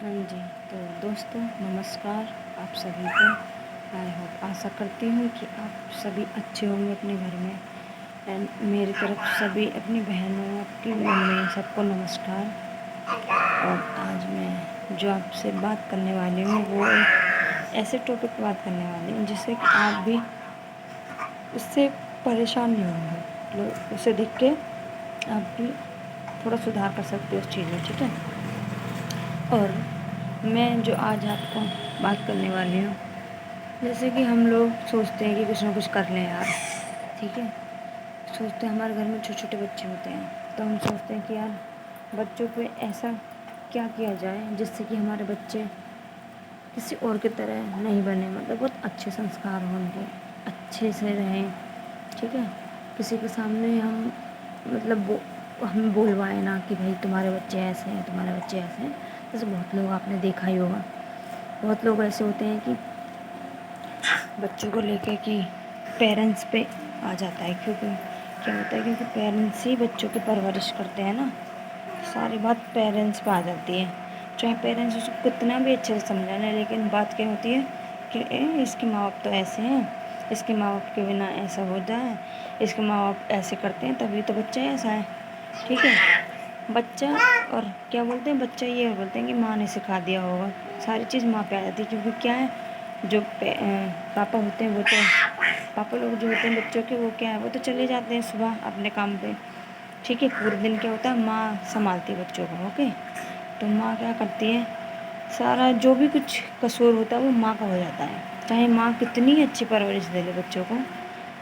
हाँ जी, तो दोस्तों नमस्कार आप सभी को। आई होप आशा करती हूँ कि आप सभी अच्छे होंगे अपने घर में। एंड मेरी तरफ सभी अपनी बहनों, आपकी मम्मी, सबको नमस्कार। और आज मैं जो आपसे बात करने वाली हूँ वो एक ऐसे टॉपिक पर बात करने वाली हूँ जिससे कि आप भी उससे परेशान नहीं होंगे, मतलब उसे देख के आप भी थोड़ा सुधार कर सकते हो उस चीज़ में, ठीक है। और मैं जो आज आपको बात करने वाली हूँ, जैसे कि हम लोग सोचते हैं कि कुछ ना कुछ कर लें यार, ठीक है। सोचते हैं, हमारे घर में छोटे छोटे बच्चे होते हैं तो हम सोचते हैं कि यार बच्चों पे ऐसा क्या किया जाए जिससे कि हमारे बच्चे किसी और की तरह नहीं बने, मतलब बहुत अच्छे संस्कार हों उनके, अच्छे से रहें, ठीक है। किसी के सामने हम मतलब हम बोलवाएं ना कि भाई तुम्हारे बच्चे ऐसे हैं, तुम्हारे बच्चे ऐसे हैं। जैसे बहुत लोग आपने देखा ही होगा, बहुत लोग ऐसे होते हैं कि बच्चों को लेकर कि पेरेंट्स पे आ जाता है, क्योंकि क्या होता है, क्योंकि पेरेंट्स ही बच्चों की परवरिश करते हैं ना, सारी बात पेरेंट्स पे आ जाती है। चाहे पेरेंट्स उसको कितना भी अच्छे से समझा लें, लेकिन बात क्या होती है कि इसके माँ बाप तो ऐसे हैं, इसके माँ बाप के बिना ऐसा हो जाए, इसके माँ बाप ऐसे करते हैं तभी तो बच्चा ऐसा है, ठीक है। बच्चा और क्या बोलते हैं, बच्चा ये बोलते हैं कि माँ ने सिखा दिया होगा, सारी चीज़ माँ पे आ जाती है। क्योंकि क्या है, जो पापा होते हैं वो तो पापा लोग जो होते हैं बच्चों के, वो क्या है, वो तो चले जाते हैं सुबह अपने काम पे, ठीक है। पूरे दिन क्या होता है, माँ संभालती है बच्चों को, ओके। तो माँ क्या करती है, सारा जो भी कुछ कसूर होता है वो माँ का हो जाता है। चाहे माँ कितनी अच्छी परवरिश दे ले बच्चों को,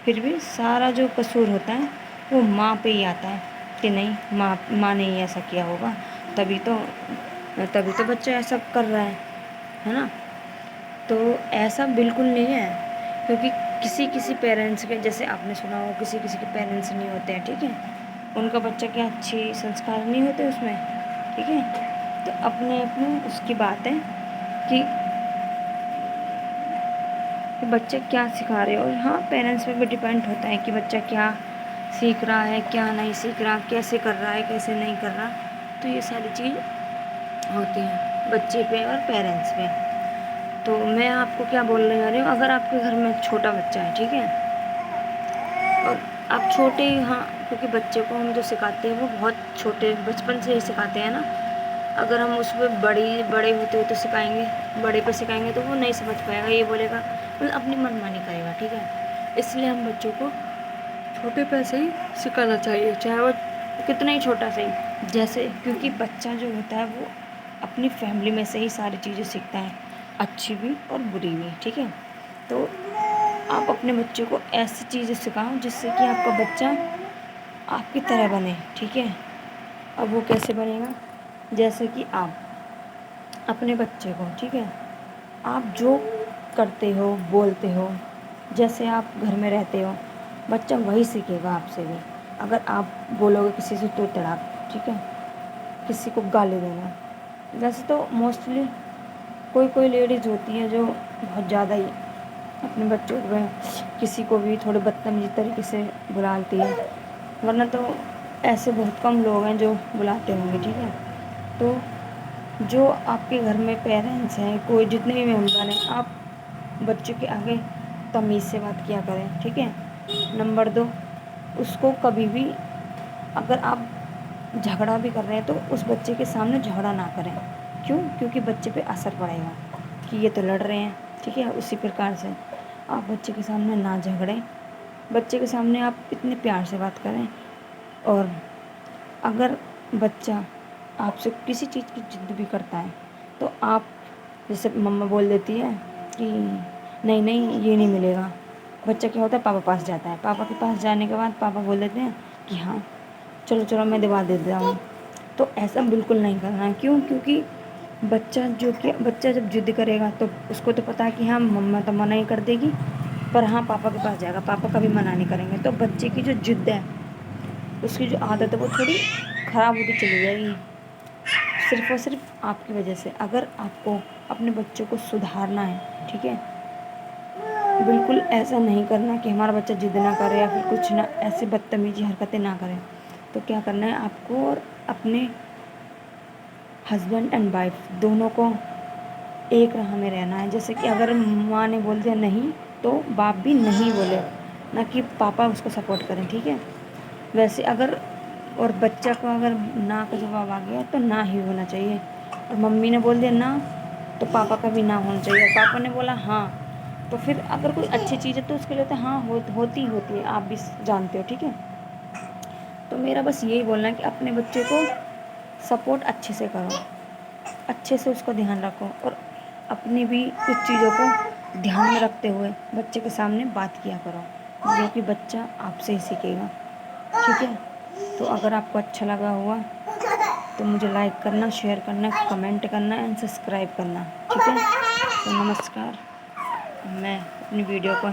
फिर भी सारा जो कसूर होता है वो माँ पे ही आता है कि नहीं, माँ ने ही ऐसा किया होगा, तभी तो बच्चा ऐसा कर रहा है ना। तो ऐसा बिल्कुल नहीं है, क्योंकि किसी किसी पेरेंट्स के, जैसे आपने सुना हो, किसी किसी के पेरेंट्स नहीं होते हैं, ठीक है। उनका बच्चा क्या अच्छी संस्कार नहीं होते उसमें, ठीक है। तो अपने अपने उसकी बात है कि बच्चे क्या सिखा रहे हो। और हाँ, पेरेंट्स पे भी डिपेंड होता है कि बच्चा क्या सीख रहा है, क्या नहीं सीख रहा, कैसे कर रहा है, कैसे नहीं कर रहा। तो ये सारी चीज़ होती है बच्चे पे और पेरेंट्स पे। तो मैं आपको क्या बोलने जा रही हूँ, अगर आपके घर में छोटा बच्चा है, ठीक है, और आप छोटे, हाँ, क्योंकि बच्चे को हम जो सिखाते हैं वो बहुत छोटे बचपन से ही सिखाते हैं ना। अगर हम उस पर बड़े होते हुए तो सिखाएंगे, बड़े पे सिखाएंगे तो वो नहीं समझ पाएगा, ये बोलेगा, मतलब अपनी मनमानी करेगा, ठीक है। इसलिए हम बच्चों को छोटे पे से ही सिखाना चाहिए, चाहे वो कितना ही छोटा सही। जैसे क्योंकि बच्चा जो होता है वो अपनी फैमिली में से ही सारी चीज़ें सीखता है, अच्छी भी और बुरी भी, ठीक है। तो आप अपने बच्चे को ऐसी चीज़ें सिखाओ जिससे कि आपका बच्चा आपकी तरह बने, ठीक है। अब वो कैसे बनेगा, जैसे कि आप अपने बच्चे को, ठीक है, आप जो करते हो, बोलते हो, जैसे आप घर में रहते हो, बच्चा वही सीखेगा आपसे भी। अगर आप बोलोगे किसी से तो तड़ाक, ठीक है, किसी को गाली देना, वैसे तो मोस्टली कोई कोई लेडीज़ होती है जो बहुत ज़्यादा ही अपने बच्चों को, किसी को भी थोड़े बदतमीजी तरीके से बुलाती है, वरना तो ऐसे बहुत कम लोग हैं जो बुलाते होंगे, ठीक है। तो जो आपके घर में पेरेंट्स हैं, कोई जितने भी मेंबर हैं, आप बच्चों के आगे तमीज़ से बात किया करें, ठीक है। नंबर 2, उसको कभी भी, अगर आप झगड़ा भी कर रहे हैं तो उस बच्चे के सामने झगड़ा ना करें। क्यों? क्योंकि बच्चे पे असर पड़ेगा कि ये तो लड़ रहे हैं, ठीक है। उसी प्रकार से आप बच्चे के सामने ना झगड़ें, बच्चे के सामने आप इतने प्यार से बात करें। और अगर बच्चा आपसे किसी चीज़ की जिद भी करता है तो आप, जैसे मम्मा बोल देती है कि नहीं नहीं ये नहीं मिलेगा, बच्चा क्या होता है, पापा पास जाता है, पापा के पास जाने के बाद पापा बोल देते हैं कि हाँ चलो चलो मैं दिवा देता हूँ। तो ऐसा बिल्कुल नहीं करना है। क्यों? क्योंकि बच्चा जब जिद करेगा तो उसको तो पता है कि हाँ मम्मा तो मना ही कर देगी, पर हाँ पापा के पास जाएगा, पापा कभी मना नहीं करेंगे। तो बच्चे की जो जिद है, उसकी जो आदत है वो थोड़ी ख़राब होती चली जाएगी, सिर्फ़ और सिर्फ आपकी वजह से। अगर आपको अपने बच्चों को सुधारना है, ठीक है, बिल्कुल ऐसा नहीं करना कि हमारा बच्चा जिद ना करे या फिर कुछ ना, ऐसी बदतमीजी हरकतें ना करें। तो क्या करना है आपको, और अपने ہسبینڈ اینڈ وائف دونوں کو ایک راہ میں رہنا ہے. جیسے کہ اگر ماں نے بول دیا نہیں تو باپ بھی نہیں بولے، نہ کہ پاپا اس کو سپورٹ کریں. ٹھیک ہے. ویسے اگر اور بچہ کو اگر نہ کا جواب آ گیا تو نہ ہی ہونا چاہیے، اور ممی نے بول دیا نہ تو پاپا کا بھی نہ ہونا چاہیے، اور پاپا نے بولا ہاں تو پھر اگر کوئی اچھی چیز ہے تو اس کے لیے تو ہاں ہوتی ہے، آپ بھی جانتے ہو. ٹھیک ہے. تو میرا بس یہی بولنا ہے کہ اپنے بچے کو سپورٹ اچھے سے کرو، اچھے سے اس کو دھیان رکھو، اور اپنی بھی کچھ چیزوں کو دھیان میں رکھتے ہوئے بچے کے سامنے بات کیا کرو، جو کہ بچہ آپ سے ہی سیکھے گا. ٹھیک ہے. تو اگر آپ کو اچھا لگا ہوا تو مجھے لائک کرنا، شیئر کرنا، کمنٹ کرنا اینڈ سبسکرائب کرنا. ٹھیک ہے. تو نمسکار. میں اپنی ویڈیو کو